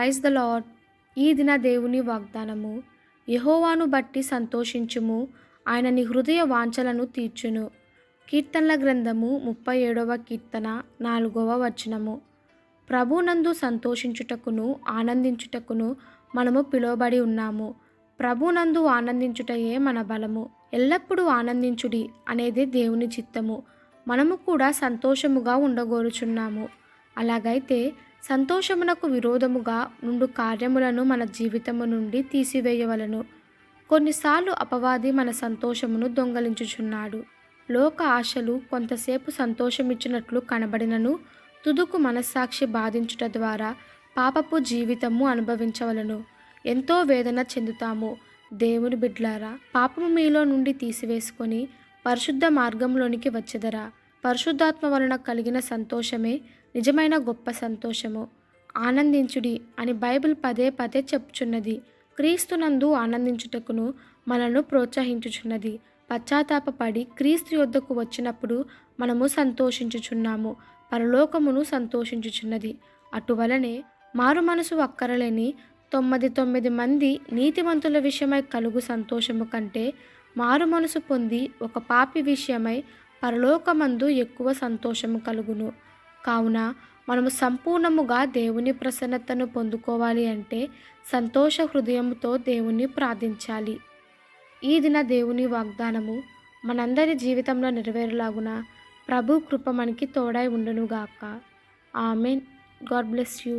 Praise the lord. ఈ దిన దేవుని వాగ్దానము. యెహోవాను బట్టి సంతోషించుము, ఆయన నీ హృదయ వాంఛలను తీర్చును. కీర్తనల గ్రంథము 37వ కీర్తన 4వ వచనము. ప్రభునందు సంతోషించుటకును ఆనందించుటకును మనము పిలువబడి ఉన్నాము. ప్రభునందు ఆనందించుటయే మన బలము. ఎల్లప్పుడూ ఆనందించుడి అనేది దేవుని చిత్తము. మనము కూడా సంతోషముగా ఉండగోరుచున్నాము. అలాగైతే సంతోషమునకు విరోధముగా నుండు కార్యములను మన జీవితము నుండి తీసివేయవలను. కొన్నిసార్లు అపవాది మన సంతోషమును దొంగలించుచున్నాడు. లోక ఆశలు కొంతసేపు సంతోషమిచ్చినట్లు కనబడినను తుదుకు మనస్సాక్షి బాధించుట ద్వారా పాపపు జీవితము అనుభవించవలను. ఎంతో వేదన చెందుతాము. దేవుని బిడ్లారా, పాపము మీలో నుండి తీసివేసుకొని పరిశుద్ధ మార్గంలోనికి వచ్చెదరా. పరిశుద్ధాత్మ వలన కలిగిన సంతోషమే నిజమైన గొప్ప సంతోషము. ఆనందించుడి అని బైబిల్ పదే పదే చెప్పుచున్నది. క్రీస్తునందు ఆనందించుటకును మనను ప్రోత్సహించుచున్నది. పశ్చాత్తాపపడి క్రీస్తు యొద్దకు వచ్చినప్పుడు మనము సంతోషించుచున్నాము. పరలోకమును సంతోషించుచున్నది. అటువలనే మారు మనసు అక్కరలేని 99 మంది నీతిమంతుల విషయమై కలుగు సంతోషము కంటే మారు మనసు పొంది ఒక పాపి విషయమై పరలోకమందు ఎక్కువ సంతోషము కలుగును. కావున మనము సంపూర్ణముగా దేవుని ప్రసన్నతను పొందుకోవాలి అంటే సంతోష హృదయముతో దేవుని ప్రార్థించాలి. ఈ దిన దేవుని వాగ్దానము మనందరి జీవితంలో నెరవేరులాగున ప్రభు కృప మనకి తోడై ఉండునుగాక. ఆమెన్. God bless you.